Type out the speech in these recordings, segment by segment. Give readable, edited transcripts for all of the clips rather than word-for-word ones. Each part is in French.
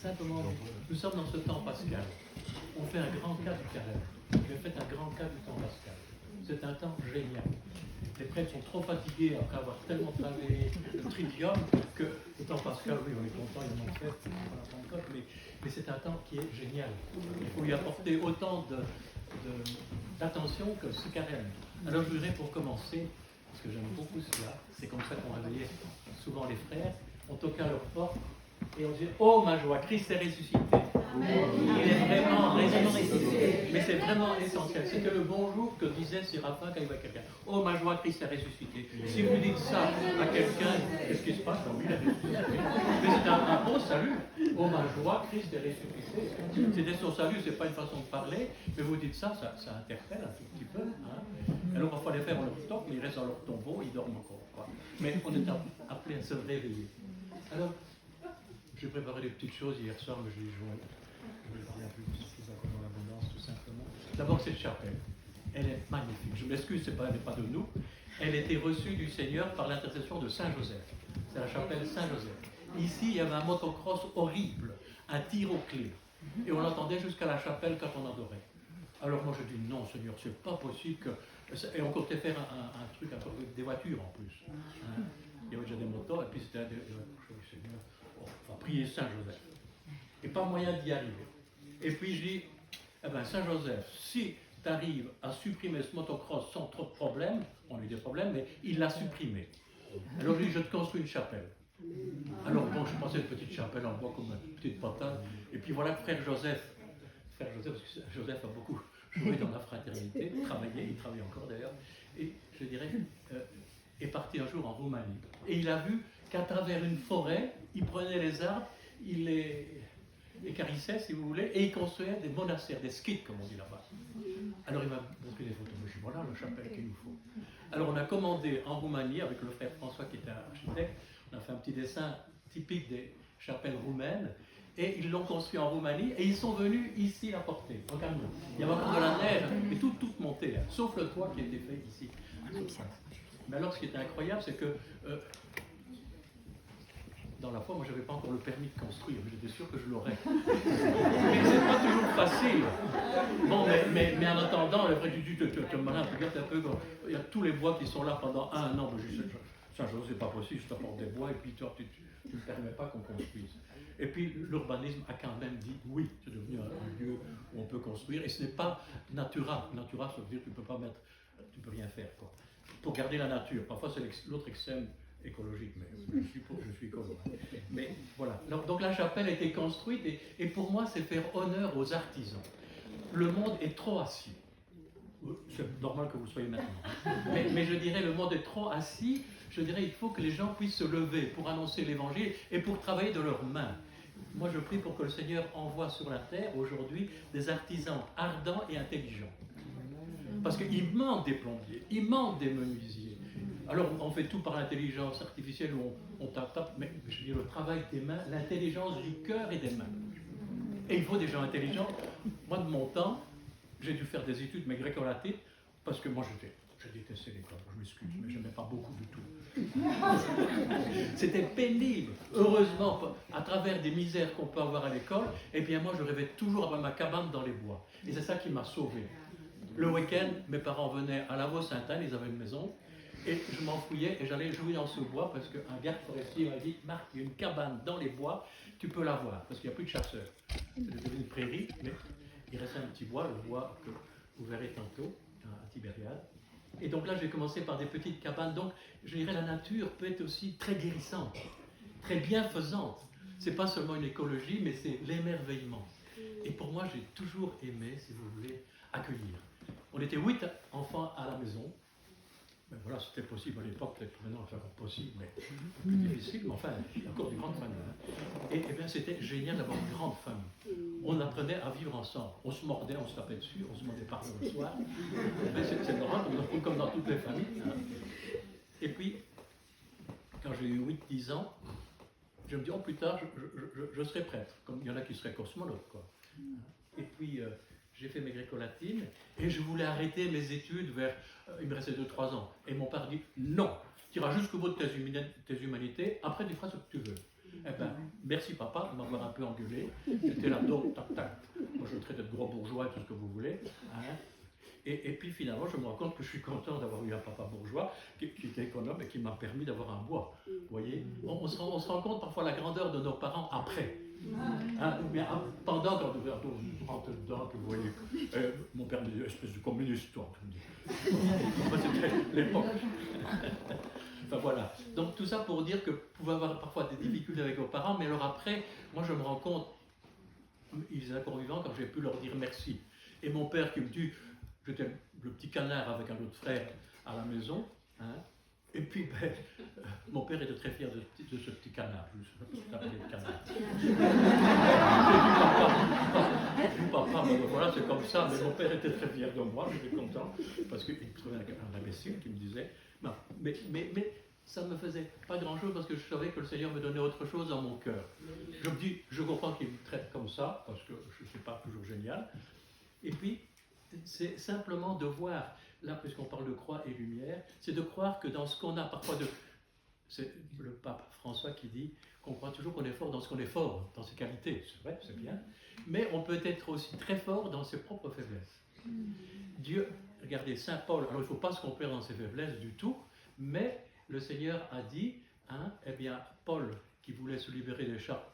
Simplement, nous sommes dans ce temps pascal. On fait un grand cas du carême. J'ai fait un grand cas du temps pascal. C'est un temps génial. Les prêtres sont trop fatigués après avoir tellement travaillé le tridium que le temps pascal, oui, on est content, ils l'ont fait, mais c'est un temps qui est génial. Il faut y apporter autant d'attention que ce carême. Alors je voudrais pour commencer, parce que j'aime beaucoup cela, c'est comme ça qu'on réveillait souvent les frères, on toquait à leur porte et on disait « Oh ma joie, Christ est ressuscité !» Il est vraiment ressuscité. Mais c'est vraiment essentiel. C'était le bonjour que disait Séraphin quand il voit quelqu'un. « Oh ma joie, Christ est ressuscité !» Si vous dites ça à quelqu'un, qu'est-ce qui se passe? Non, il est ressuscité. Mais c'est un beau salut. « Oh ma joie, Christ est ressuscité !» C'était son salut, c'est pas une façon de parler, mais vous dites ça, ça interpelle un tout petit peu. Hein. Alors parfois les frères, on leur toque, mais ils restent dans leur tombeau, ils dorment encore. Quoi. Mais on est appelé à se réveiller. Alors, j'ai préparé des petites choses hier soir, mais je vais parler un peu plus dans l'abondance, tout simplement. D'abord, cette chapelle, elle est magnifique. Je m'excuse, elle n'est pas de nous. Elle a été reçue du Seigneur par l'intercession de Saint Joseph. C'est la chapelle Saint Joseph. Ici, il y avait un motocross horrible, un tir au clé. Et on l'entendait jusqu'à la chapelle quand on adorait. Alors moi, je dis non, Seigneur, c'est pas possible que... Et on comptait faire un truc avec des voitures en plus. Hein. Il y avait déjà des motos, et puis c'était des voitures. Seigneur, on va prier Saint Joseph. Et pas moyen d'y arriver. Et puis je dis, eh bien Saint Joseph, si tu arrives à supprimer ce motocross sans trop de problèmes, on a eu des problèmes, mais il l'a supprimé. Alors je dis, je te construis une chapelle. Alors bon, je pensais une petite chapelle en bois comme une petite potane. Et puis voilà que frère Joseph, parce que Joseph a beaucoup joué dans la fraternité, il travaille encore d'ailleurs, et je dirais, est parti un jour en Roumanie. Et il a vu qu'à travers une forêt, il prenait les arbres, il les écarissait, si vous voulez, et il construisait des monastères, des skites, comme on dit là-bas. Alors il m'a montré des photos, je dis, voilà la chapelle qu'il nous faut. Alors on a commandé en Roumanie, avec le frère François qui était architecte, on a fait un petit dessin typique des chapelles roumaines, et ils l'ont construit en Roumanie, et ils sont venus ici la porter, en camion. Il y avait encore de la neige, mais tout monté, là, sauf le toit qui était fait ici. Mais alors ce qui était incroyable, c'est que dans la foi, moi, je n'avais pas encore le permis de construire, mais j'étais sûr que je l'aurais. Mais c'est pas toujours facile. Bon, mais en attendant, le vrai du te malin, regarde un peu, il y a tous les bois qui sont là pendant un an. Je dis, Saint-Joseph, c'est pas possible, je t'apporte des bois, et puis toi, tu ne me permets pas qu'on construise. Et puis, l'urbanisme a quand même dit, oui, c'est devenu un lieu où on peut construire, et ce n'est pas natura. Natura, ça veut dire que tu ne peux rien faire, quoi. Pour garder la nature. Parfois, c'est l'autre extrême écologique, mais je suis écolo. Mais voilà. Donc la chapelle a été construite et pour moi, c'est faire honneur aux artisans. Le monde est trop assis. C'est normal que vous soyez maintenant. Mais je dirais, le monde est trop assis. Je dirais, il faut que les gens puissent se lever pour annoncer l'évangile et pour travailler de leurs mains. Moi, je prie pour que le Seigneur envoie sur la terre aujourd'hui des artisans ardents et intelligents. Parce qu'il manque des plombiers, il manque des menuisiers. Alors, on fait tout par l'intelligence artificielle où on tape, mais je veux dire, le travail des mains, l'intelligence du cœur et des mains. Et il faut des gens intelligents. Moi, de mon temps, j'ai dû faire des études, mais gréco-latines, parce que moi, je détestais l'école, je m'excuse, mais je n'aimais pas beaucoup du tout. C'était pénible. Heureusement, à travers des misères qu'on peut avoir à l'école, eh bien, moi, je rêvais toujours avoir ma cabane dans les bois. Et c'est ça qui m'a sauvé. Le week-end, mes parents venaient à Lavaux-Sainte-Anne, ils avaient une maison, et je m'enfouillais et j'allais jouer dans ce bois parce qu'un garde forestier m'a dit, Marc, il y a une cabane dans les bois, tu peux la voir, parce qu'il n'y a plus de chasseurs. C'est devenu une prairie, mais il restait un petit bois, le bois que vous verrez tantôt à Tibériade. Et donc là, j'ai commencé par des petites cabanes. Donc, je dirais, la nature peut être aussi très guérissante, très bienfaisante. C'est pas seulement une écologie, mais c'est l'émerveillement. Et pour moi, j'ai toujours aimé, si vous voulez, accueillir. On était 8 enfants à la maison. Ben voilà, c'était possible à l'époque, peut-être maintenant c'est encore possible, mais plus difficile, mais enfin, il y a encore des grandes familles. Hein. Et bien c'était génial d'avoir une grande famille. On apprenait à vivre ensemble. On se mordait, on se tapait dessus, on se demandait pardon le soir. C'est normal, comme dans toutes les familles. Hein. Et puis, quand j'ai eu 8-10 ans, je me dis, oh plus tard, je serai prêtre, comme il y en a qui seraient cosmonautes, quoi. Et puis, j'ai fait mes gréco-latines et je voulais arrêter mes études vers, il me restait 2-3 ans. Et mon père dit, non, tu iras jusqu'au bout de tes humanités, après tu feras ce que tu veux. Eh bien, merci papa de m'avoir un peu engueulé. J'étais là, donc, tac, tac. Moi, je le traitais de gros bourgeois et tout ce que vous voulez. Hein. Et puis finalement, je me rends compte que je suis content d'avoir eu un papa bourgeois qui était économe et qui m'a permis d'avoir un bois. Vous voyez, on se rend compte parfois la grandeur de nos parents après. Hein, mais pendant quand vous rentrez dedans, que vous voyez, mon père me dit, espèce de communiste, toi. C'était l'époque. Enfin voilà. Donc tout ça pour dire que vous pouvez avoir parfois des difficultés avec vos parents, mais alors après, moi je me rends compte, ils étaient encore vivants quand j'ai pu leur dire merci. Et mon père qui me dit, j'étais le petit canard avec un autre frère à la maison, hein, et puis mon père était très fier de ce petit canard, je t'appelais le canard. Du papa, voilà, c'est comme ça, mais mon père était très fier de moi, j'étais content, parce qu'il me trouvait un imbécile qui me disait, non, mais ça ne me faisait pas grand-chose parce que je savais que le Seigneur me donnait autre chose dans mon cœur. Je me dis, je comprends qu'il me traite comme ça, parce que je ne suis pas toujours génial, et puis, c'est simplement de voir, là, puisqu'on parle de croix et lumière, c'est de croire que dans ce qu'on a parfois de... C'est le pape François qui dit qu'on croit toujours qu'on est fort dans ce qu'on est fort, dans ses qualités, c'est vrai, c'est bien, mais on peut être aussi très fort dans ses propres faiblesses. Dieu, regardez, Saint Paul, alors il ne faut pas se complaire dans ses faiblesses du tout, mais le Seigneur a dit, hein, eh bien, Paul, qui voulait se libérer des chats,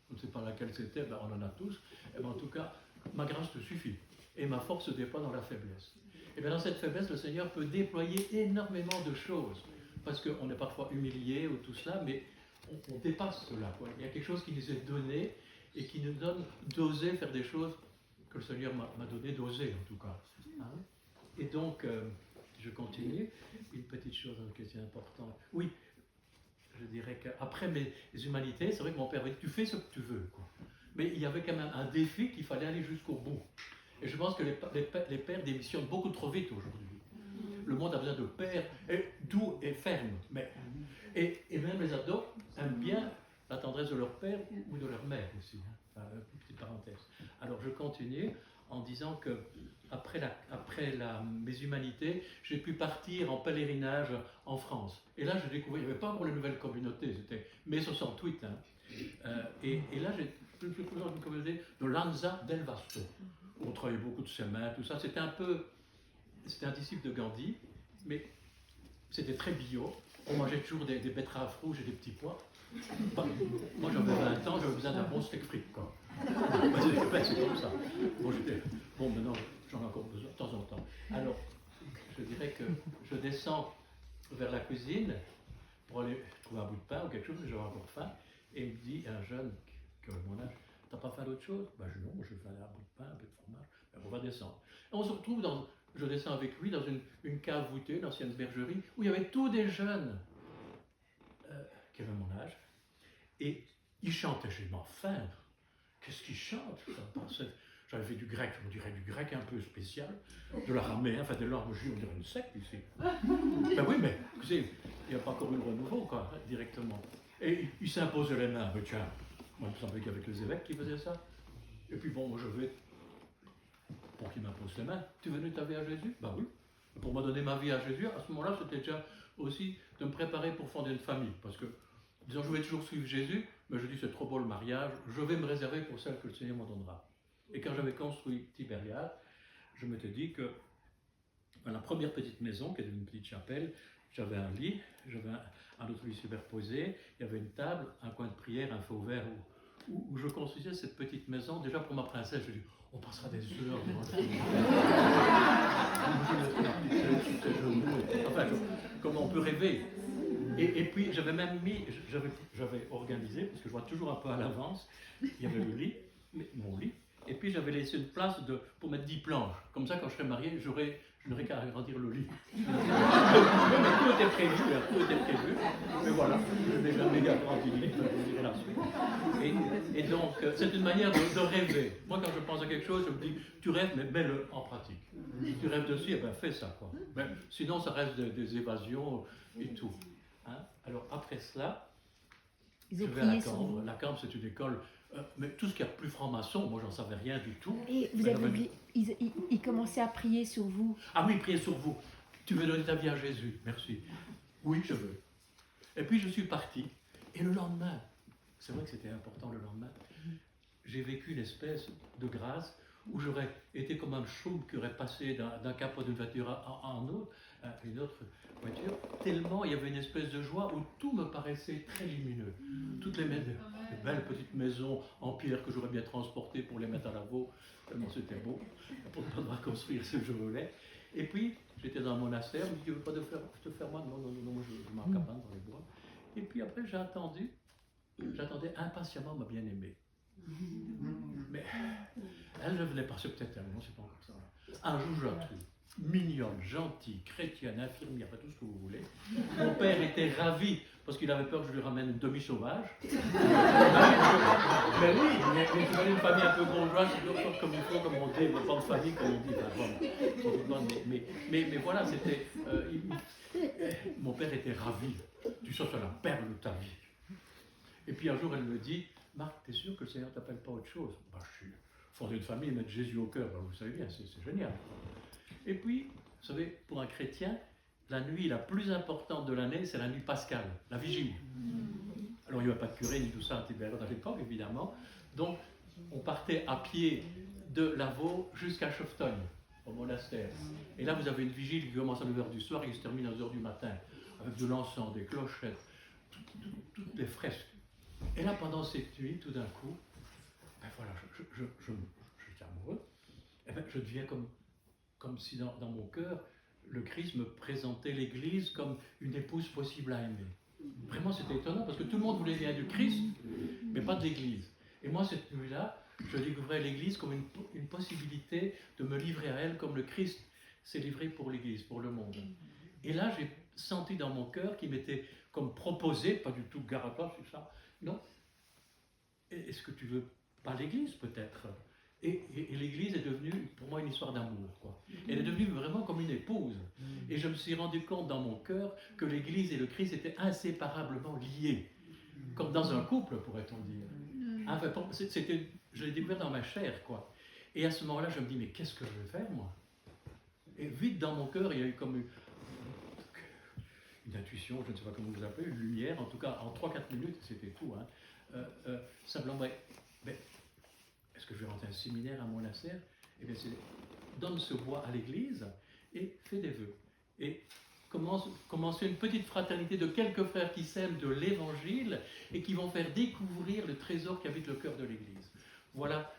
je ne sais pas laquelle c'était, ben on en a tous, eh bien, en tout cas, ma grâce te suffit. Et ma force se déploie dans la faiblesse. Et bien dans cette faiblesse, le Seigneur peut déployer énormément de choses. Parce qu'on est parfois humilié ou tout cela, mais on dépasse cela. Quoi. Il y a quelque chose qui nous est donné et qui nous donne d'oser faire des choses que le Seigneur m'a donné d'oser en tout cas. Hein. Et donc, je continue. Une petite chose qui est importante. Oui, je dirais qu'après mes humanités, c'est vrai que mon père avait dit, tu fais ce que tu veux. Quoi. Mais il y avait quand même un défi qu'il fallait aller jusqu'au bout. Et je pense que les pères démissionnent beaucoup trop vite aujourd'hui. Le monde a besoin de pères doux et fermes. Et même les ados aiment bien la tendresse de leur père ou de leur mère aussi. Hein. Une petite parenthèse. Alors je continue en disant que après mes humanités, j'ai pu partir en pèlerinage en France. Et là, j'ai découvert, il n'y avait pas encore les nouvelles communautés, c'était mai 68. Hein. Et là, j'ai découvert une communauté de Lanza del Vasto. On travaillait beaucoup de ses mains, tout ça. C'était un disciple de Gandhi, mais c'était très bio. On mangeait toujours des betteraves rouges et des petits pois. Moi, j'avais 20 ans, j'avais besoin d'un bon steak frites, quoi. C'est comme ça. Bon, maintenant, j'en ai encore besoin de temps en temps. Alors, je dirais que je descends vers la cuisine pour aller trouver un bout de pain ou quelque chose, j'avais encore faim. Et il me dit, un jeune qui a mon âge, t'as pas faim d'autre chose? Ben non, je vais faire un bout de pain, un peu de fromage. Ben, on va descendre. Et on se retrouve je descends avec lui dans une cave voûtée, une ancienne bergerie, où il y avait tous des jeunes qui avaient mon âge. Et ils chantaient, j'ai dit, mais enfin, qu'est-ce qu'ils chantent? J'avais fait du grec, on dirait du grec un peu spécial, de l'araméen, enfin des langues juives, on dirait une secte ici. Ben oui, mais il n'y a pas encore eu le renouveau, quoi, directement. Et ils s'imposaient les mains, mais tiens, moi il me semblait qu'avec les évêques qui faisaient ça. Et puis bon, moi je vais, pour qu'ils m'imposent les mains, tu veux donner ta vie à Jésus? Ben oui. Pour me donner ma vie à Jésus, à ce moment-là, c'était déjà aussi de me préparer pour fonder une famille. Parce que, disons, je vais toujours suivre Jésus, mais je dis c'est trop beau le mariage, je vais me réserver pour celle que le Seigneur m'en donnera. Et quand j'avais construit Tibériade, je m'étais dit que dans la première petite maison, qui était une petite chapelle, j'avais un lit, j'avais un autre lit superposé, il y avait une table, un coin de prière, un feu vert où je construisais cette petite maison. Déjà pour ma princesse, je dis, on passera des heures devant enfin, comment on peut rêver. Et puis j'avais même j'avais organisé, parce que je vois toujours un peu à l'avance, il y avait le lit, mon lit, et puis j'avais laissé une place pour mettre 10 planches. Comme ça, quand je serais marié, je n'aurais qu'à agrandir le lit. Mais tout était prévu. Mais voilà, je n'ai jamais agrandi le lit, je vous dirai la suite. Et donc, c'est une manière de rêver. Moi, quand je pense à quelque chose, je me dis, tu rêves, mais mets-le en pratique. Si tu rêves dessus, eh ben, fais ça, quoi. Mais, sinon, ça reste des évasions et tout. Hein? Alors, après cela, je vais à la Cambre. La Cambre, c'est une école... mais tout ce qu'il y a de plus franc-maçon, moi j'en savais rien du tout. Et vous avez oublié, ils commençaient à prier sur vous. Ah oui, prier sur vous. Tu veux donner ta vie à Jésus? Merci. Oui, je veux. Et puis je suis parti. Et le lendemain, c'est vrai que c'était important le lendemain, j'ai vécu une espèce de grâce où j'aurais été comme un chaume qui aurait passé d'un capot d'une voiture à une autre voiture, tellement il y avait une espèce de joie où tout me paraissait très lumineux. Toutes les belles petites maisons en pierre que j'aurais bien transportées pour les mettre à Lavaux, tellement c'était beau, pour ne pas devoir construire ce que je voulais. Et puis, j'étais dans un monastère, je me dis, tu veux pas te faire mal? Non, moi je m'encapane dans les bois. Et puis après, j'attendais impatiemment ma bien-aimée. Mais elle ne venait pas, c'est peut-être elle, non, c'est pas encore ça. Un jour, je la trouve mignonne, gentille, chrétienne, infirmière, pas tout ce que vous voulez. Mon père était ravi parce qu'il avait peur que je lui ramène une demi-sauvage. Mais oui, mais tu vois une famille un peu bourgeoise, comme il faut, comme on dit, pas de famille, comme on dit. Mais voilà, c'était. Mon père était ravi. Tu sais, c'est la perle de ta vie. Et puis un jour, elle me dit, Marc, t'es sûr que le Seigneur t'appelle pas autre chose? Je suis fondé une famille, mettre Jésus au cœur, vous savez bien, c'est génial. Et puis, vous savez, pour un chrétien, la nuit la plus importante de l'année, c'est la nuit pascale, la vigile. Alors, il n'y avait pas de curé ni tout ça à Tibériade à l'époque, évidemment. Donc, on partait à pied de Lavaux jusqu'à Cheftogne, au monastère. Et là, vous avez une vigile qui commence à 9h du soir et qui se termine à 2h du matin, avec de l'encens, des clochettes, toutes les fresques. Et là, pendant cette nuit, tout d'un coup, ben voilà, je suis amoureux, et ben je deviens comme si dans mon cœur, le Christ me présentait l'Église comme une épouse possible à aimer. Vraiment, c'était étonnant, parce que tout le monde voulait bien du Christ, mais pas de l'Église. Et moi, cette nuit-là, je découvrais l'Église comme une possibilité de me livrer à elle, comme le Christ s'est livré pour l'Église, pour le monde. Et là, j'ai senti dans mon cœur qu'il m'était comme proposé, pas du tout gare à toi, c'est ça, non. Est-ce que tu veux pas l'Église, peut-être? Et l'Église est devenue, pour moi, une histoire d'amour, quoi. Elle est devenue vraiment comme une épouse. Et je me suis rendu compte dans mon cœur que l'Église et le Christ étaient inséparablement liés. Comme dans un couple, pourrait-on dire. Enfin, je l'ai découvert dans ma chair, quoi. Et à ce moment-là, je me dis, mais qu'est-ce que je vais faire, moi? Et vite, dans mon cœur, il y a eu comme une intuition, je ne sais pas comment vous appelez, une lumière, en tout cas, en 3-4 minutes, c'était tout, hein. Simplement, est-ce que je vais rentrer à un séminaire, à un monastère? Eh bien, donne ce bois à l'église et fais des vœux. Et commencer une petite fraternité de quelques frères qui s'aiment de l'évangile et qui vont faire découvrir le trésor qui habite le cœur de l'église. Voilà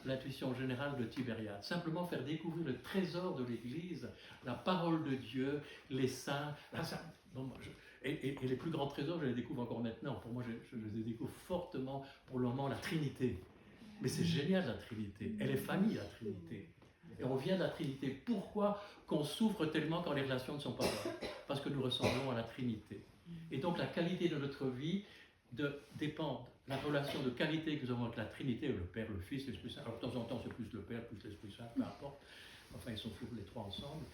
l'intuition générale de Tibériade. Simplement faire découvrir le trésor de l'église, la parole de Dieu, les saints. Et les plus grands trésors, je les découvre encore maintenant. Pour moi, je les découvre fortement pour le moment, la Trinité. Mais c'est génial, la Trinité. Elle est famille, la Trinité. Et on vient de la Trinité. Pourquoi qu'on souffre tellement quand les relations ne sont pas bonnes? Parce que nous ressemblons à la Trinité. Et donc la qualité de notre vie dépend de la relation de qualité que nous avons avec la Trinité, le Père, le Fils, l'Esprit Saint. Alors de temps en temps, c'est plus le Père, plus l'Esprit Saint, peu importe. Enfin, ils sont tous les trois ensemble.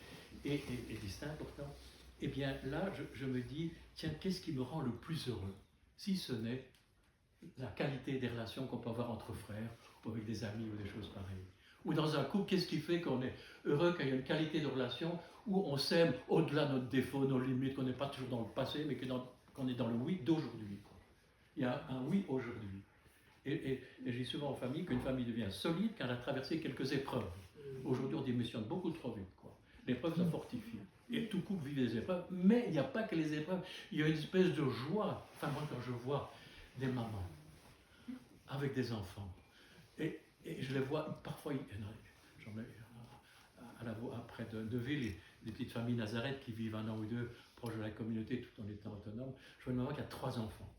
Et distincts pourtant. Eh bien là, je me dis, tiens, qu'est-ce qui me rend le plus heureux? Si ce n'est la qualité des relations qu'on peut avoir entre frères, ou avec des amis, ou des choses pareilles. Ou dans un couple, qu'est-ce qui fait qu'on est heureux, qu'il y a une qualité de relation où on s'aime au-delà de nos défauts, nos limites, qu'on n'est pas toujours dans le passé, mais qu'on est dans le oui d'aujourd'hui. Il y a un oui aujourd'hui. Et je dis souvent aux familles qu'une famille devient solide quand elle a traversé quelques épreuves. Aujourd'hui, on démissionne beaucoup trop vite. L'épreuve, ça fortifie. Et tout couple vit des épreuves, mais il n'y a pas que les épreuves. Il y a une espèce de joie. Enfin, moi, quand je vois des mamans avec des enfants, et je les vois, parfois, j'en ai près de Ville, des petites familles Nazareth qui vivent 1 an ou 2 proches de la communauté tout en étant autonomes. Je vois une maman qui a 3 enfants.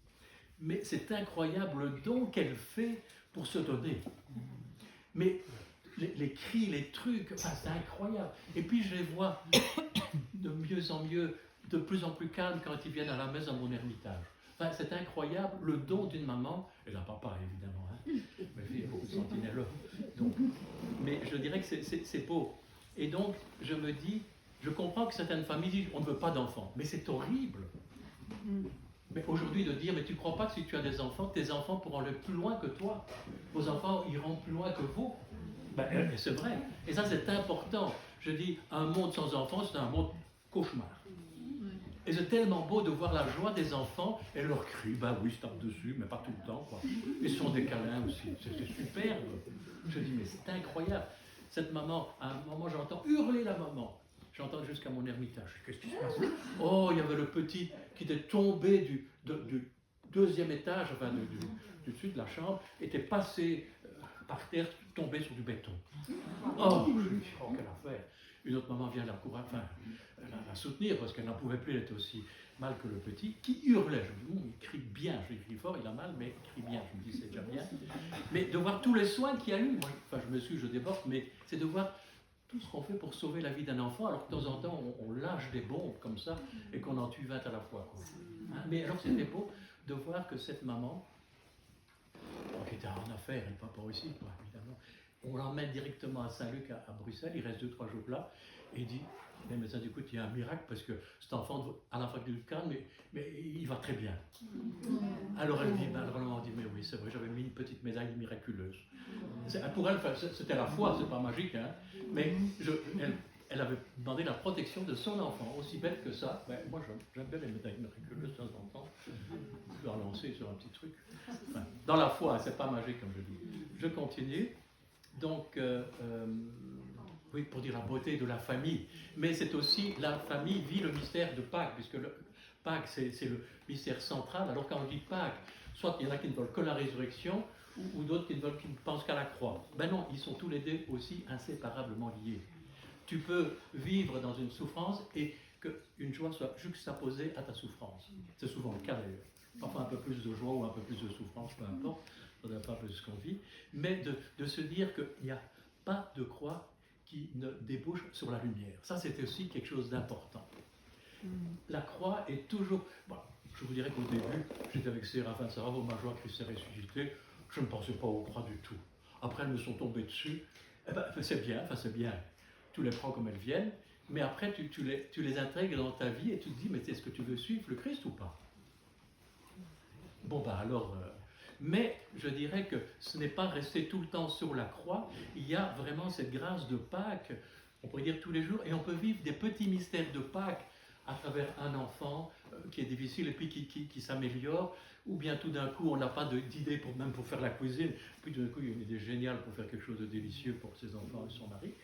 Mais c'est incroyable le don qu'elle fait pour se donner. Mais les cris, les trucs, enfin, c'est incroyable. Et puis je les vois de mieux en mieux, de plus en plus calmes quand ils viennent à la messe dans mon ermitage. Enfin, c'est incroyable le don d'une maman, et d'un papa évidemment, hein. Ma fille a beaucoup de sentinelles. Donc, mais je dirais que c'est beau. Et donc, je me dis, je comprends que certaines familles disent, on ne veut pas d'enfants, mais c'est horrible. Mais aujourd'hui de dire, mais tu ne crois pas que si tu as des enfants, tes enfants pourront aller plus loin que toi. Vos enfants iront plus loin que vous. Ben, c'est vrai. Et ça, c'est important. Je dis, un monde sans enfants, c'est un monde cauchemar. Et c'est tellement beau de voir la joie des enfants et leurs cris. Ben oui, je tape dessus, mais pas tout le temps, quoi. Ils sont des câlins aussi. C'était superbe. Je dis, mais c'est incroyable. Cette maman, à un moment, j'entends hurler la maman. J'entends jusqu'à mon ermitage. Qu'est-ce qui se passe? Oh, il y avait le petit qui était tombé du deuxième étage, enfin du dessus de la chambre, était passé par terre, tombé sur du béton. Oh, je me dis, oh, quelle affaire. Une autre maman vient la soutenir parce qu'elle n'en pouvait plus, elle était aussi mal que le petit, qui hurlait. Je me dis, il crie bien, je crie fort, il a mal, mais il crie bien. Je me dis, c'est déjà bien. Mais de voir tous les soins qu'il y a eu, moi, enfin, je me suis, je déborde, mais c'est de voir tout ce qu'on fait pour sauver la vie d'un enfant, alors que de temps en temps, on lâche des bombes comme ça et qu'on en tue 20 à la fois. Quoi. Hein? Mais alors, c'était beau de voir que cette maman, qui était en affaires, elle ne va pas ici, quoi, évidemment, on l'emmène directement à Saint-Luc, à Bruxelles, il reste 2-3 jours là, et il dit, les médecins disent, écoute, il y a un miracle parce que cet enfant à la fac du Cannes, mais il va très bien. Alors elle dit, mais oui, c'est vrai, j'avais mis une petite médaille miraculeuse. Pour elle, c'était la foi, c'est pas magique, hein, mais elle avait demandé la protection de son enfant, aussi bête que ça. Ben, moi, j'aime bien les médailles miraculeuses de temps en temps. Je dois relancer sur un petit truc. Enfin, dans la foi, c'est pas magique, comme je dis. Je continue. Donc, oui, pour dire la beauté de la famille, mais c'est aussi, la famille vit le mystère de Pâques, puisque Pâques, c'est le mystère central. Alors quand on dit Pâques, soit il y en a qui ne veulent que la résurrection, ou d'autres qui ne pensent qu'à la croix. Ben non, ils sont tous les deux aussi inséparablement liés. Tu peux vivre dans une souffrance et qu'une joie soit juxtaposée à ta souffrance. C'est souvent le cas d'ailleurs. Parfois un peu plus de joie ou un peu plus de souffrance, peu importe, ça ne dépend pas de ce qu'on vit, mais de se dire qu'il n'y a pas de croix qui ne débouche sur la lumière. Ça, c'était aussi quelque chose d'important. La croix est toujours... Bon, je vous dirais qu'au début, j'étais avec Séraphin Saravo, ma joie Christ est ressuscité, je ne pensais pas aux croix du tout. Après, elles me sont tombées dessus. Eh ben, c'est bien. Tu les prends comme elles viennent, mais après, tu les intègres dans ta vie et tu te dis, mais est-ce que tu veux suivre le Christ ou pas? Bon, ben alors... Mais je dirais que ce n'est pas resté tout le temps sur la croix. Il y a vraiment cette grâce de Pâques, on pourrait dire tous les jours, et on peut vivre des petits mystères de Pâques à travers un enfant qui est difficile et puis qui s'améliore, ou bien tout d'un coup on n'a pas d'idée même pour faire la cuisine, puis tout d'un coup il y a une idée géniale pour faire quelque chose de délicieux pour ses enfants et son mari.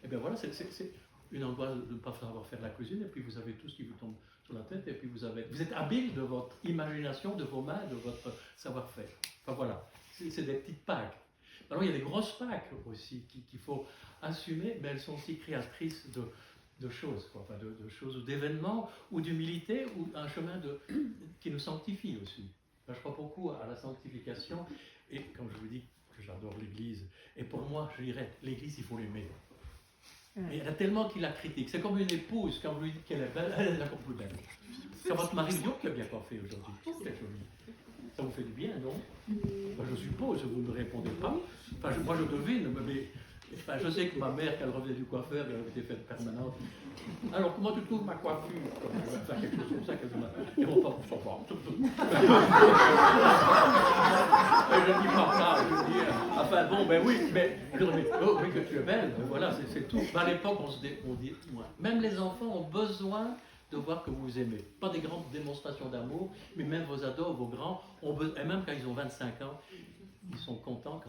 Et bien voilà, c'est une angoisse de ne pas savoir faire la cuisine, et puis vous avez tout ce qui vous tombe sur la tête, et puis vous êtes habile de votre imagination, de vos mains, de votre savoir-faire. Enfin voilà, c'est des petites Pâques. Alors il y a des grosses Pâques aussi qu'il faut assumer, mais elles sont aussi créatrices de choses, quoi, enfin de choses, ou d'événements, ou d'humilité, ou un chemin qui nous sanctifie aussi. Enfin, je crois beaucoup à la sanctification, et comme je vous dis que j'adore l'Église, et pour moi, je dirais, l'Église, il faut l'aimer. Et il y en a tellement qui la critiquent. C'est comme une épouse, quand vous lui dites qu'elle est belle, elle est encore plus belle. C'est votre mari qui a bien coiffé aujourd'hui. C'est joli. Ça vous fait du bien, non? Enfin, je suppose, vous ne répondez pas. Enfin, moi, je devine, mais enfin, je sais que ma mère, quand elle revenait du coiffeur, elle avait été faite permanente. Alors, comment tu trouves ma coiffure? Je vais faire quelque chose comme ça, qu'elle m'a... Et mon papa, ça va. Et je dis pas ça, je dis... Enfin, bon, ben oui, mais... Je dis, oh, oui, que tu es belle, voilà, c'est tout. Mais à l'époque, on dit... Même les enfants ont besoin de voir que vous vous aimez. Pas des grandes démonstrations d'amour, mais même vos ados, vos grands, et même quand ils ont 25 ans, ils sont contents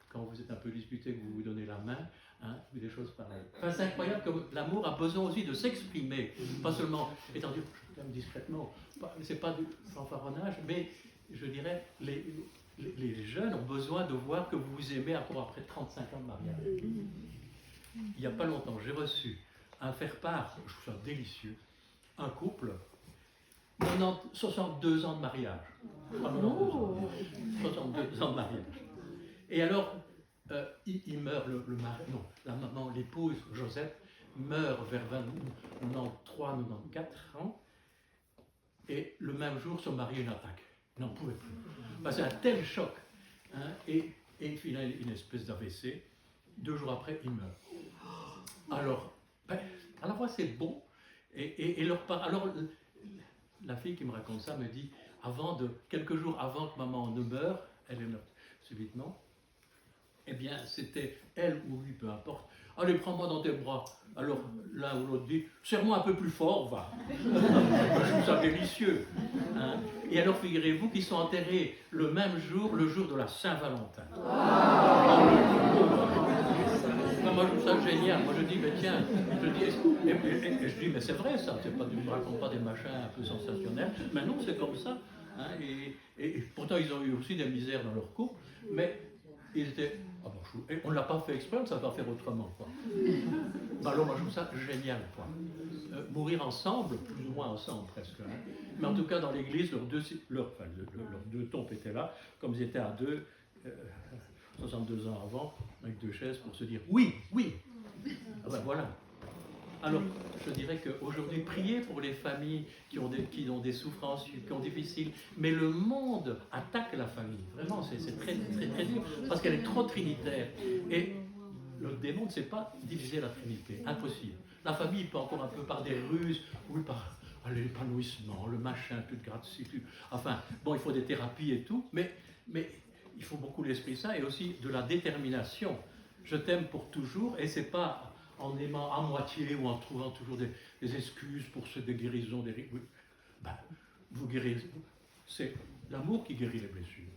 quand vous êtes un peu disputé, que vous vous donnez la main, hein, ou des choses pareilles. Enfin, c'est incroyable que l'amour a besoin aussi de s'exprimer, pas seulement, étant dit, je t'aime discrètement, c'est pas du fanfaronnage, mais je dirais, les jeunes ont besoin de voir que vous vous aimez après 35 ans de mariage. Il n'y a pas longtemps, j'ai reçu un faire-part, je trouve ça délicieux, un couple, 62 ans de mariage. Pas 62 ans de mariage. Et alors, il meurt, le mari, non, la maman, l'épouse, Joseph, meurt vers 93, 94 ans, et le même jour, son mari a une attaque. Il n'en pouvait plus. Enfin, c'est un tel choc. Hein, et il a une espèce d'AVC. 2 jours après, il meurt. Alors, à la fois c'est bon, alors la fille qui me raconte ça me dit, quelques jours avant que maman ne meure, elle est morte subitement, et bien, c'était elle ou lui, peu importe. Allez, prends-moi dans tes bras. Alors, l'un ou l'autre dit, serre-moi un peu plus fort, va. Je trouve ça délicieux. Hein. Et alors, figurez-vous qu'ils sont enterrés le même jour, le jour de la Saint-Valentin. Moi, je trouve ça génial. Moi, je dis, mais tiens, je dis, mais c'est vrai, ça. C'est pas, tu ne me racontes pas des machins un peu sensationnels. Mais non, c'est comme ça. Hein, et pourtant, ils ont eu aussi des misères dans leur couple. Mais ils étaient... Ah bon, on ne l'a pas fait exprès, on ne savait pas faire autrement. Quoi. Ben alors, moi, je trouve ça génial. Quoi. Mourir ensemble, plus ou moins ensemble presque. Hein. Mais en tout cas, dans l'église, leurs deux tombes étaient là, comme ils étaient à deux, 62 ans avant, avec deux chaises pour se dire oui, oui. Ah ben voilà. Alors, je dirais qu'aujourd'hui, priez pour les familles qui ont des souffrances, qui ont difficiles. Mais le monde attaque la famille. Vraiment, c'est très, très, très dur. Parce qu'elle est trop trinitaire. Et le démon ne sait pas diviser la Trinité. Impossible. La famille peut encore un peu par des ruses, oui, par l'épanouissement, le machin, toute gratitude. Enfin, bon, il faut des thérapies et tout. Mais il faut beaucoup l'Esprit Saint et aussi de la détermination. Je t'aime pour toujours. Et c'est pas... en aimant à moitié ou en trouvant toujours des excuses pour des guérisons, ben, vous guérissez. C'est l'amour qui guérit les blessures.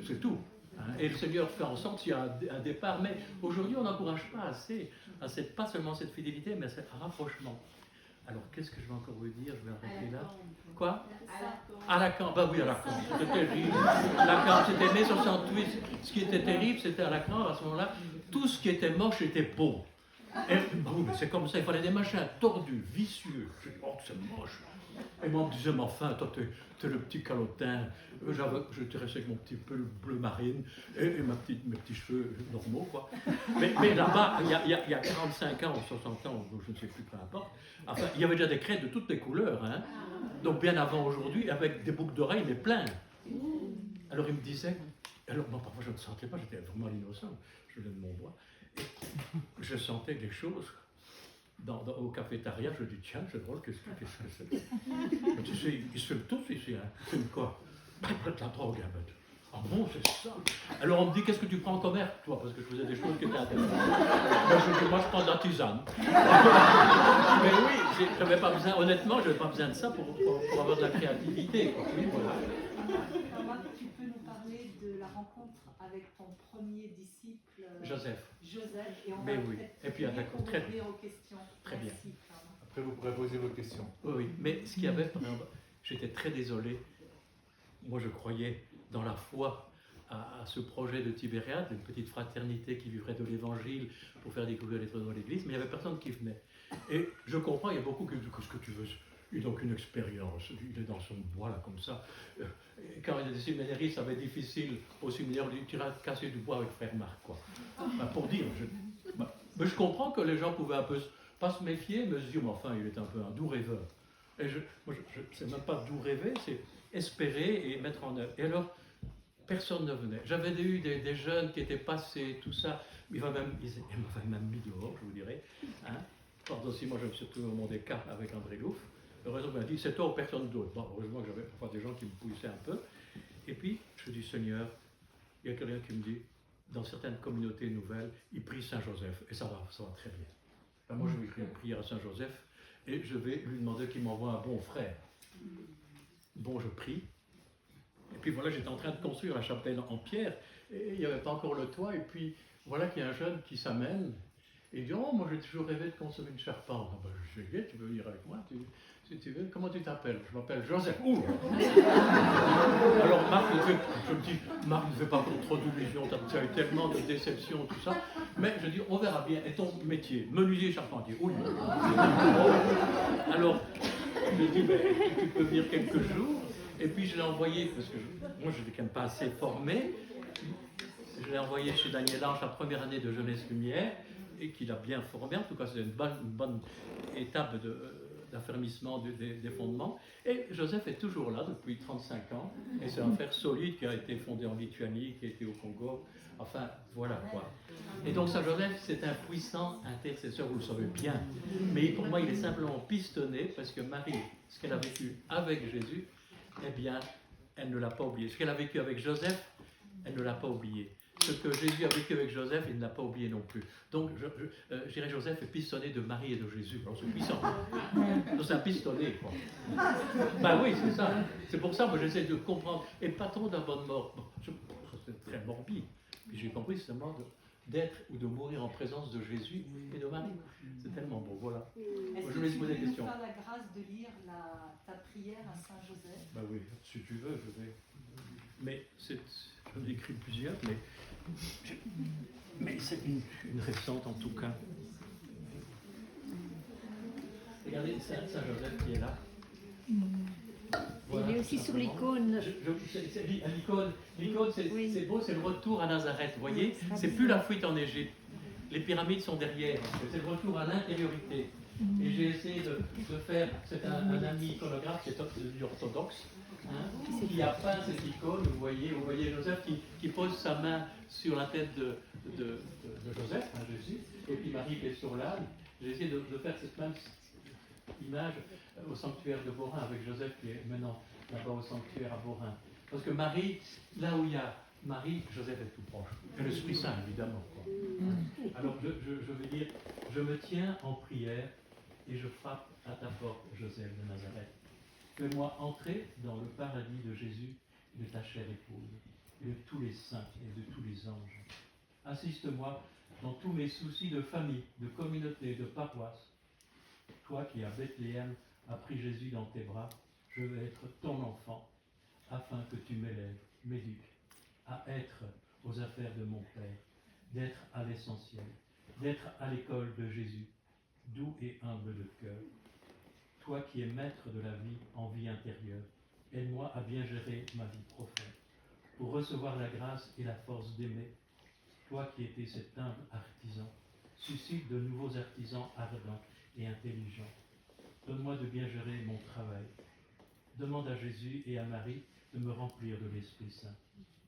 C'est tout. Hein. Et le Seigneur fait en sorte qu'il y a un départ. Mais aujourd'hui, on n'encourage pas assez à pas seulement cette fidélité, mais à ce rapprochement. Alors, qu'est-ce que je vais encore vous dire? Je vais arrêter là. Quoi? À Lacan. Ben oui, à Lacan. C'était terrible. Lacan, c'était mai 68. Ce qui était terrible, c'était à Lacan, à ce moment-là, tout ce qui était moche était beau. Et, oui, mais c'est comme ça, il fallait des machins tordus, vicieux. Je dis, oh, c'est moche. Et moi, on me disait, mais enfin, toi, t'es le petit calotin. J'étais resté avec mon petit peu bleu marine et mes petits cheveux normaux, quoi. Mais là-bas, il y a 45 ans, 60 ans, je ne sais plus, peu importe. Enfin, il y avait déjà des crêtes de toutes les couleurs, hein. Donc, bien avant aujourd'hui, avec des boucles d'oreilles, mais plein. Alors, il me disait, alors, moi, parfois, je ne sentais pas, j'étais vraiment l'innocent. Je donne mon doigt. Je sentais des choses au cafétéria. Je dis, tiens, c'est drôle, qu'est-ce que c'est? Tu sais, ils se filment tous ici. Hein. Ils filment quoi? De la drogue, hein, ah bon, c'est ça. Alors on me dit, qu'est-ce que tu prends en commerce, toi? Parce que je faisais des choses qui étaient intéressantes. Moi, je prends de la tisane. Mais oui, j'avais pas besoin, honnêtement, je n'avais pas besoin de ça pour avoir de la créativité. Voilà. Tu peux nous parler de la rencontre avec ton premier disciple Joseph, et on va oui. Et puis, d'accord, très bien. aux questions. Très bien. Après, vous pourrez poser vos questions. Oui, mais ce qu'il y avait, par exemple, j'étais très désolé. Moi, je croyais dans la foi à ce projet de Tibériade, une petite fraternité qui vivrait de l'évangile pour faire découvrir les trésors de l'Église, mais il n'y avait personne qui venait. Et je comprends, il y a beaucoup qui disent, qu'est-ce que tu veux? Il n'a aucune expérience, il est dans son bois là comme ça. Quand il y a des séminaristes, ça va être difficile au séminaire, il dirait casser du bois avec frère Marc, quoi. Ben, pour dire, mais je comprends que les gens pouvaient un peu, pas se méfier, mais se dire, mais enfin, il est un peu un doux rêveur. Et c'est même pas doux rêver, c'est espérer et mettre en œuvre. Et alors, personne ne venait. J'avais eu des jeunes qui étaient passés, tout ça, ils m'avaient même mis dehors, je vous dirais. Hein. Pendant aussi, moi, je me suis retrouvé au monde des cartes avec André Louf. Heureusement, il m'a dit, c'est toi ou personne d'autre. Bon, heureusement que j'avais parfois des gens qui me poussaient un peu. Et puis, je dis, Seigneur, il y a quelqu'un qui me dit, dans certaines communautés nouvelles, il prie Saint-Joseph, et ça va très bien. Ben, moi, je vais écrire une prière à Saint-Joseph, et je vais lui demander qu'il m'envoie un bon frère. Bon, je prie. Et puis voilà, j'étais en train de construire la chapelle en pierre, et il n'y avait pas encore le toit, et puis voilà qu'il y a un jeune qui s'amène, et il dit, oh, moi j'ai toujours rêvé de consommer une charpente. Ah, ben, je sais, tu veux venir avec moi, si tu veux. Comment tu t'appelles? Je m'appelle Joseph. Ouh. Alors Marc, je me dis, Marc ne fait pas trop d'illusions, tu as eu tellement de déceptions, tout ça. Mais je dis, on verra bien. Et ton métier? Menuisier charpentier. Oui. Alors, je dis, mais tu peux venir quelques jours. Et puis je l'ai envoyé, parce que moi je n'étais quand même pas assez formé. Je l'ai envoyé chez Daniel Ange la première année de Jeunesse Lumière, et qu'il a bien formé. En tout cas, c'est une bonne étape d'affermissement des fondements. Et Joseph est toujours là depuis 35 ans. Et c'est un frère solide qui a été fondé en Lituanie, qui a été au Congo. Enfin, voilà quoi. Et donc, Saint Joseph, c'est un puissant intercesseur, vous le savez bien. Mais pour moi, il est simplement pistonné parce que Marie, ce qu'elle a vécu avec Jésus, eh bien, elle ne l'a pas oublié. Ce qu'elle a vécu avec Joseph, elle ne l'a pas oublié. ce que Jésus a vécu avec Joseph, il ne l'a pas oublié non plus. Donc, je dirais, Joseph est pistonné de Marie et de Jésus. Alors, c'est puissant. Donc, c'est un pistonné, quoi. Ben oui, c'est ça. C'est pour ça que j'essaie de comprendre. Et pas trop d'un bonne mort. Bon, c'est très morbide. Puis j'ai compris, c'est seulement d'être ou de mourir en présence de Jésus et de Marie. C'est tellement beau, voilà. Est-ce Je que vais tu poser peux des nous questions. faire la grâce de lire ta prière à Saint Joseph? Ben oui, si tu veux, je vais. Mais j'en ai écrit plusieurs, mais c'est une récente en tout cas. Regardez, Saint Joseph qui est là. Voilà, il est aussi sur simplement. l'icône. L'icône, c'est Oui. beau, c'est le retour à Nazareth. Vous voyez, Oui, c'est plus la fuite en Égypte. Les pyramides sont derrière. C'est le retour à l'intériorité. Et j'ai essayé de faire, c'est un ami iconographe qui est orthodoxe, qui a peint cette icône. Vous voyez Joseph qui pose sa main sur la tête de Joseph, Jésus, et puis Marie qui est sur l'âne. J'ai essayé de faire cette même image au sanctuaire de Beaurain avec Joseph qui est maintenant là-bas au sanctuaire à Beaurain. Parce que Marie, là où il y a Marie, Joseph est tout proche. Et l'Esprit Saint, évidemment. Quoi. Alors je veux dire, je me tiens en prière et je frappe à ta porte, Joseph de Nazareth. Fais-moi entrer dans le paradis de Jésus et de ta chère épouse, et de tous les saints et de tous les anges. Assiste-moi dans tous mes soucis de famille, de communauté, de paroisse. Toi qui à Bethléem as pris Jésus dans tes bras, je veux être ton enfant, afin que tu m'éduques à être aux affaires de mon Père, d'être à l'essentiel, d'être à l'école de Jésus, doux et humble de cœur. Toi qui es maître de la vie en vie intérieure, aide-moi à bien gérer ma vie profonde, pour recevoir la grâce et la force d'aimer. Toi qui étais cet humble artisan, suscite de nouveaux artisans ardents et intelligents. Donne-moi de bien gérer mon travail. Demande à Jésus et à Marie de me remplir de l'Esprit Saint,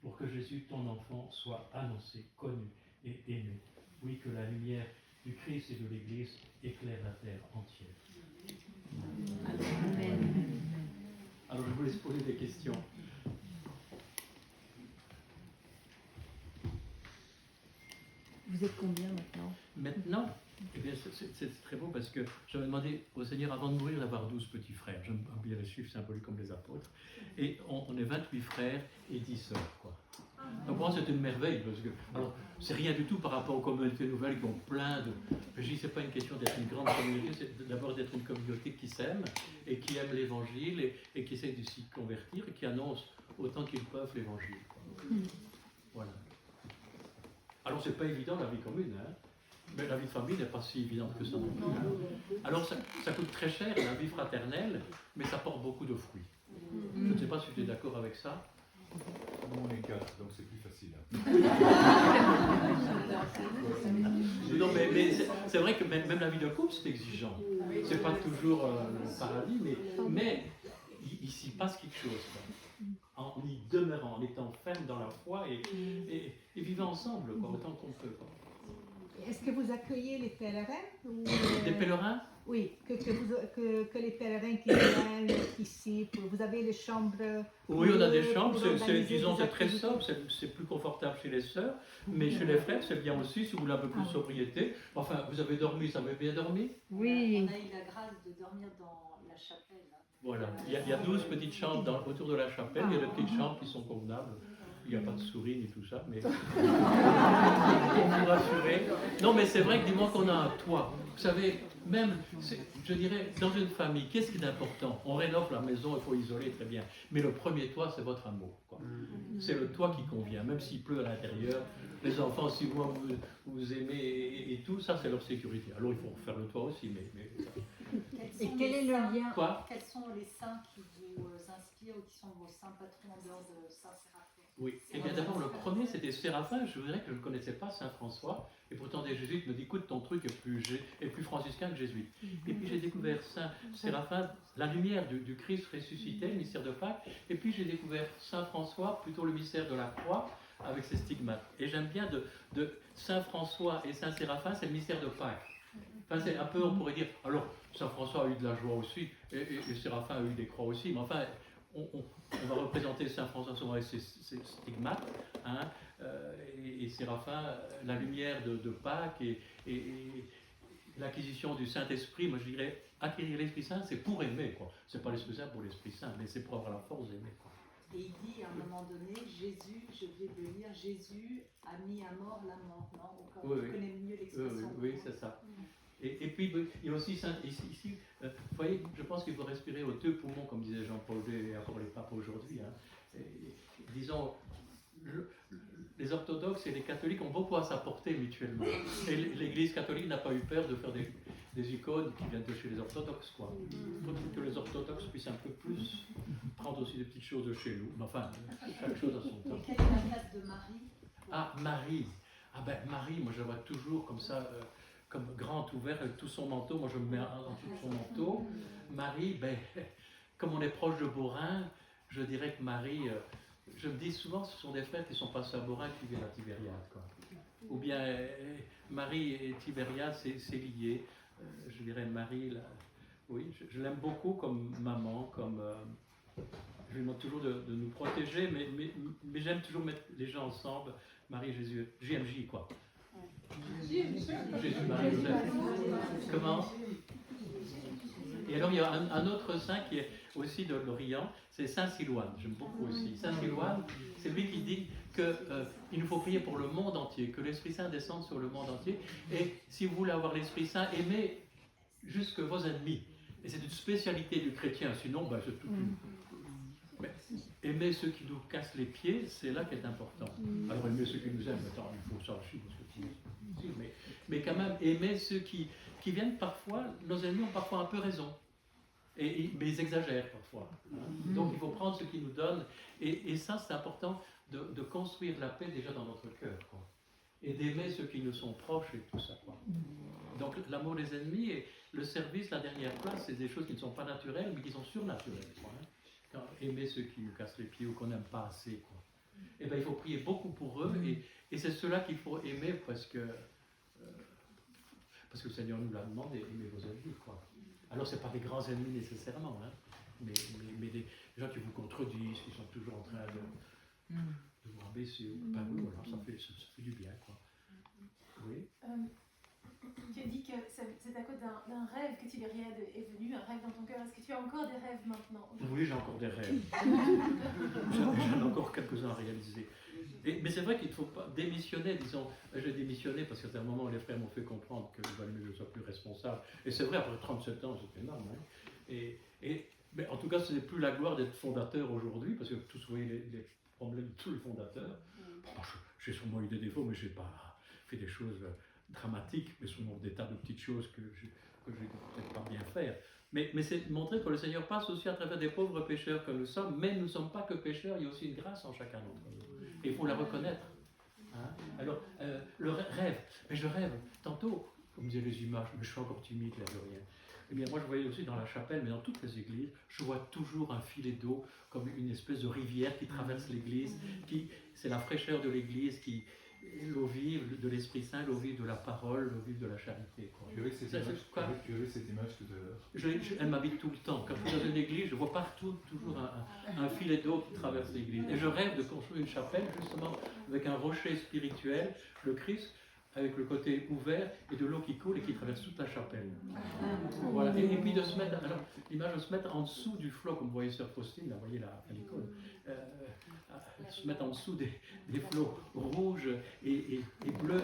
pour que Jésus, ton enfant, soit annoncé, connu et aimé. Oui, que la lumière du Christ et de l'Église éclaire la terre entière. Amen. Alors je vous laisse poser des questions. Vous êtes combien maintenant? Maintenant, eh bien, c'est très beau parce que j'avais demandé au Seigneur avant de mourir d'avoir 12 petits frères. J'aime bien les chiffres symboliques comme les apôtres. Et on est 28 frères et 10 sœurs, quoi. Donc pour moi, c'est une merveille parce que, alors, c'est rien du tout par rapport aux communautés nouvelles qui ont plein de. Je dis, c'est pas une question d'être une grande communauté, c'est d'abord d'être une communauté qui s'aime et qui aime l'Évangile et qui essaie de s'y convertir et qui annonce autant qu'ils peuvent l'Évangile. Voilà. Alors c'est pas évident la vie commune, hein. Mais la vie de famille n'est pas si évidente que ça non plus. Hein. Alors ça coûte très cher la vie fraternelle, mais ça porte beaucoup de fruits. Je ne sais pas si tu es d'accord avec ça. Nous on est 4, donc c'est plus facile. Non, mais c'est vrai que même la vie de couple, c'est exigeant. C'est pas toujours le paradis, mais il s'y passe quelque chose. Quoi. En y demeurant, en étant ferme dans la foi et vivant ensemble, quoi, autant qu'on peut. Quoi. Est-ce que vous accueillez les pèlerins ou, Des pèlerins? Oui, que les pèlerins qui viennent ici, vous avez les chambres? Oui, on a des pour chambres, organiser disons, des c'est très activités. sobre, c'est plus confortable chez les sœurs, mais chez les frères, c'est bien aussi, si vous voulez un peu plus de sobriété. Enfin, vous avez dormi, ça avait bien dormi? Oui. On a eu la grâce de dormir dans la chapelle. Voilà, il y a 12 petites chambres autour de la chapelle, il y a des petites chambres qui sont convenables. Il n'y a pas de souris ni tout ça, mais pour vous rassurer. Non, mais c'est vrai que du moment qu'on a un toit, vous savez, même, je dirais, dans une famille, qu'est-ce qui est important? On rénove la maison, il faut isoler très bien. Mais le premier toit, c'est votre amour. Quoi. C'est le toit qui convient, même s'il pleut à l'intérieur. Les enfants, si vous aimez et tout, ça, c'est leur sécurité. Alors, il faut refaire le toit aussi, mais Et quel est le lien? Quoi? Quels sont les saints qui vous inspirent ou qui sont vos saints patrons en dehors de Saint Séraphin? Oui, et bien d'abord le premier c'était Séraphin, je dirais que je ne connaissais pas Saint François, et pourtant des jésuites me disent écoute ton truc est plus franciscain que jésuite. Et puis j'ai découvert Saint Séraphin, la lumière du Christ ressuscité, le mystère de Pâques, et puis j'ai découvert Saint François, plutôt le mystère de la croix, avec ses stigmates. Et j'aime bien de Saint François et Saint Séraphin, c'est le mystère de Pâques. Enfin, c'est un peu, on pourrait dire, alors Saint François a eu de la joie aussi, et Séraphin a eu des croix aussi, mais enfin, on va représenter Saint François avec ses stigmates, hein, et Séraphin, la lumière de Pâques et l'acquisition du Saint-Esprit. Moi je dirais, acquérir l'Esprit Saint, c'est pour aimer, quoi. C'est pas l'Esprit Saint pour l'Esprit Saint, mais c'est pour avoir la force d'aimer, quoi. Et il dit à un moment donné, Jésus, je vais le lire, Jésus a mis à mort la mort, non? Oui, je connais mieux l'expression. Oui, c'est ça. Et puis, il y a aussi, ici, vous voyez, je pense qu'il faut respirer aux deux poumons, comme disait Jean-Paul II et encore les papes aujourd'hui. Hein. Disons, les orthodoxes et les catholiques ont beaucoup à s'apporter mutuellement. Et l'Église catholique n'a pas eu peur de faire des icônes qui viennent de chez les orthodoxes, quoi. Il faut que les orthodoxes puissent un peu plus prendre aussi des petites choses de chez nous. Mais enfin, chaque chose à son temps. Et quelle est la place de Marie? Ah, Marie. Ah ben, Marie, moi je la vois toujours comme ça, comme grand ouvert avec tout son manteau. Moi je me mets en dessous de son manteau. Marie, ben, comme on est proche de Beaurain, je dirais que Marie, je me dis souvent ce sont des frères qui sont passés à Beaurain qui viennent à Tibériade, quoi. Ou bien Marie et Tibériade, c'est lié. Je dirais Marie, là, oui, je l'aime beaucoup comme maman, comme... je lui demande toujours de nous protéger, mais j'aime toujours mettre les gens ensemble. Marie, Jésus, JMJ, quoi. Jésus, Marie, Joseph. Comment? Et alors, il y a un autre saint qui est aussi de l'Orient, c'est Saint Silouane. J'aime beaucoup aussi. Saint Silouane, c'est lui qui dit qu'il nous faut prier pour le monde entier, que l'Esprit Saint descende sur le monde entier. Et si vous voulez avoir l'Esprit Saint, aimez jusque vos ennemis. Et c'est une spécialité du chrétien, sinon, ben, c'est tout. Mais aimer ceux qui nous cassent les pieds, c'est là qu'est important. Alors aimer ceux qui nous aiment, attends, il faut ça aussi, parce que mais quand même aimer ceux qui viennent parfois, nos ennemis ont parfois un peu raison, mais ils exagèrent parfois. Donc il faut prendre ce qu'ils nous donnent, et ça c'est important de construire la paix déjà dans notre cœur, quoi. Et d'aimer ceux qui nous sont proches et tout ça, quoi. Donc l'amour des ennemis et le service, la dernière place, c'est des choses qui ne sont pas naturelles, mais qui sont surnaturelles, quoi, hein. Aimer ceux qui nous cassent les pieds ou qu'on n'aime pas assez, quoi. Et ben il faut prier beaucoup pour eux, et c'est ceux-là qu'il faut aimer parce que le Seigneur nous l'a demandé, aimer vos ennemis, quoi. Alors c'est pas des grands ennemis nécessairement, hein, mais des gens qui vous contredisent, qui sont toujours en train de vous rabaisser, ben oui, voilà, ça fait du bien, quoi. Oui. Tu as dit que c'est à cause d'un rêve que Tibériade est venu, un rêve dans ton cœur. Est-ce que tu as encore des rêves maintenant? Oui, j'ai encore des rêves. J'en ai encore quelques-uns à réaliser. Mais c'est vrai qu'il ne faut pas démissionner, disons. J'ai démissionné parce qu'à un moment, les frères m'ont fait comprendre qu'il valait mieux que je sois plus responsable. Et c'est vrai, après 37 ans, c'est énorme. Hein. Mais en tout cas, ce n'est plus la gloire d'être fondateur aujourd'hui, parce que tous vous voyez les problèmes de tous les fondateurs. Bon, j'ai sûrement eu des défauts, mais je n'ai pas fait des choses dramatiques, mais sûrement des tas de petites choses que je n'ai peut-être pas bien faire. Mais c'est montrer que le Seigneur passe aussi à travers des pauvres pécheurs que nous sommes, mais nous ne sommes pas que pécheurs, il y a aussi une grâce en chacun d'entre nous. Et il faut la reconnaître. Hein? Alors, le rêve, mais je rêve, tantôt, comme disaient les images, mais je suis encore timide, l'air de rien. Eh bien, moi, je voyais aussi dans la chapelle, mais dans toutes les églises, je vois toujours un filet d'eau, comme une espèce de rivière qui traverse l'église, c'est la fraîcheur de l'église, l'eau vive de l'Esprit Saint, l'eau vive de la parole, l'eau vive de la charité. Tu as vu cette image tout à l'heure? Elle m'habite tout le temps. Quand je suis dans une église, je vois partout toujours un filet d'eau qui traverse l'église. Et je rêve de construire une chapelle, justement, avec un rocher spirituel, le Christ, avec le côté ouvert, et de l'eau qui coule et qui traverse toute la chapelle. Voilà. Et puis de se mettre, alors l'image de se mettre en dessous du flot, comme vous voyez Sœur Faustine, là, vous voyez à l'icône, se mettre en dessous des flots rouges et bleus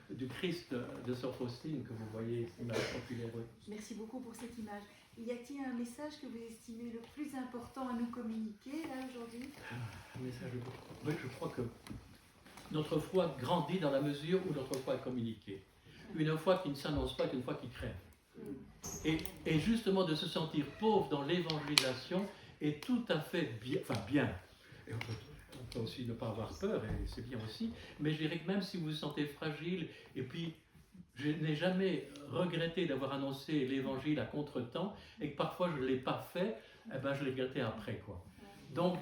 du Christ de Sœur Faustine que vous voyez, cette image populaire. Merci beaucoup pour cette image. Y a-t-il un message que vous estimez le plus important à nous communiquer là aujourd'hui? Un message, oui, je crois que notre foi grandit dans la mesure où notre foi est communiquée. Une foi qui ne s'annonce pas est une foi qui crève. Et justement de se sentir pauvre dans l'évangélisation est tout à fait bien. Et on peut aussi ne pas avoir peur, et c'est bien aussi, mais je dirais que même si vous vous sentez fragile, et puis je n'ai jamais regretté d'avoir annoncé l'évangile à contre-temps, et que parfois je ne l'ai pas fait, eh ben je l'ai regretté après, quoi. Donc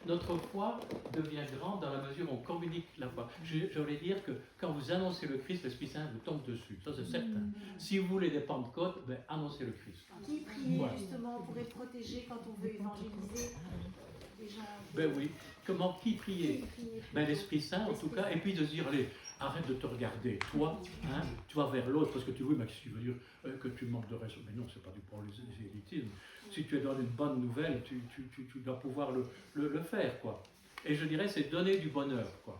notre foi devient grande dans la mesure où on communique la foi. Je voulais dire que quand vous annoncez le Christ, l'Esprit Saint vous tombe dessus, ça c'est certain. Si vous voulez des Pentecôtes, ben annoncez le Christ. Qui prier justement pour être protégé quand on veut évangéliser? des gens. Ben oui. Qui prier? Ben l'Esprit Saint en tout cas, et puis de se dire, allez, arrête de te regarder, toi, hein, tu vas vers l'autre, parce que tu vois, mais qu'est-ce qui veut dire que tu manques de respect? Mais non, c'est pas du prosélytisme. Si tu es dans une bonne nouvelle, tu dois pouvoir le faire, quoi. Et je dirais, c'est donner du bonheur, quoi.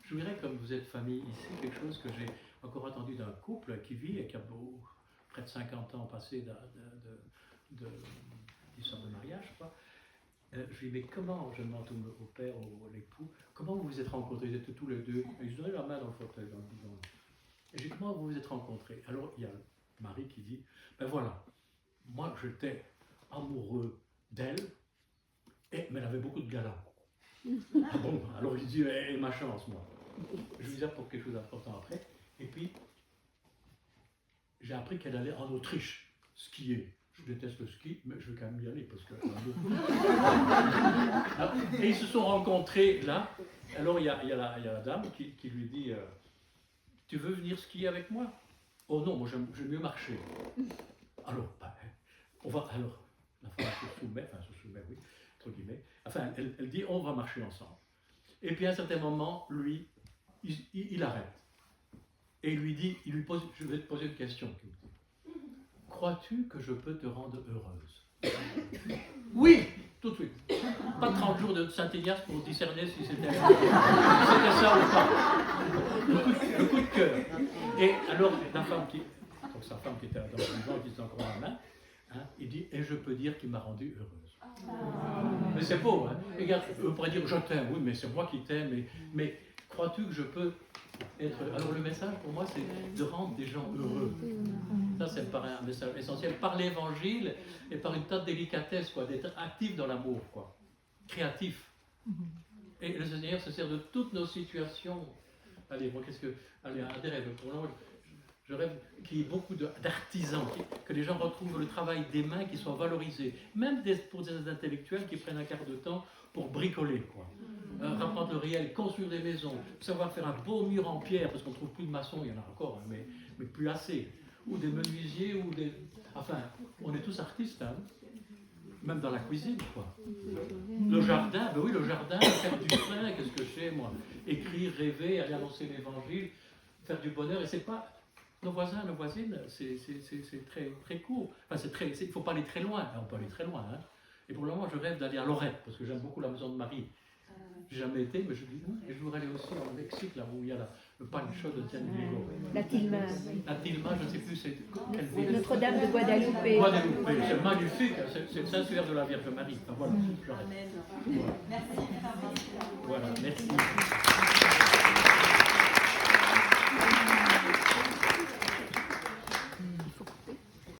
Je dirais, comme vous êtes famille ici, quelque chose que j'ai encore entendu d'un couple qui vit et qui a près de 50 ans passé d'histoire de mariage, quoi. Je lui dis, mais comment, je demande au père, à l'époux, comment vous vous êtes rencontrés? Ils étaient tous les deux, ils se donnaient la main dans le fauteuil, dans le divan. Et j'ai dit, comment vous vous êtes rencontrés? Alors il y a le mari qui dit, ben voilà, moi j'étais amoureux d'elle, mais elle avait beaucoup de galas. Ah bon? Alors il dit, et ma chance, moi. Je lui disais pour quelque chose d'important après. Et puis, j'ai appris qu'elle allait en Autriche skier. Je déteste le ski, mais je vais quand même y aller parce que. Et ils se sont rencontrés là. Alors il y a la dame qui lui dit tu veux venir skier avec moi? Oh non, moi j'aime mieux marcher. Alors, on va. Alors, la femme se soumet, oui, entre guillemets. Enfin, elle dit on va marcher ensemble. Et puis à un certain moment, lui, il arrête. Et il lui dit, je vais te poser une question. Crois-tu que je peux te rendre heureuse? Oui, tout de suite. Pas 30 jours de Saint-Ignace pour discerner si c'était ça ou pas. Le coup de cœur. Et alors, la femme donc sa femme qui était dans le vivant, qui était encore en main, hein, il dit, et je peux dire qu'il m'a rendue heureuse. Mais c'est beau, hein. Regarde, on pourrait dire, je t'aime, oui, mais c'est moi qui t'aime, mais crois-tu que je peux être... Alors le message pour moi, c'est de rendre des gens heureux. Ça, ça me paraît un message essentiel, par l'évangile et par une tas de délicatesse, quoi, d'être actif dans l'amour, quoi, créatif. Et le Seigneur se sert de toutes nos situations. Allez, moi, allez, un des rêves. Pour moi, je rêve qu'il y ait beaucoup d'artisans, que les gens retrouvent le travail des mains qui soit valorisé, même pour des intellectuels qui prennent un quart de temps pour bricoler, quoi. Rapprendre le réel, construire des maisons, savoir faire un beau mur en pierre, parce qu'on ne trouve plus de maçons, il y en a encore, hein, mais plus assez. Ou des menuisiers, ou des... Enfin, on est tous artistes, hein, même dans la cuisine, quoi. Le jardin, ben oui, le jardin, faire du pain, qu'est-ce que c'est, moi? Écrire, rêver, aller annoncer l'évangile, faire du bonheur, et c'est pas... Nos voisins, nos voisines, c'est très, très court. Enfin, il ne faut pas aller très loin, on peut aller très loin, hein. Et pour le moment, je rêve d'aller à Lorette, parce que j'aime beaucoup la maison de Marie. J'ai jamais été, mais je dis, et je voudrais aller aussi au Mexique, là où il y a le pancho de Tianguigo. La Tilma. La Tilma, je ne sais plus c'est quelle ville. Notre-Dame de Guadalupe. Guadalupe, c'est magnifique, c'est le Saint-Suaire de la Vierge Marie. Enfin, voilà, Amen. Merci. Voilà, merci.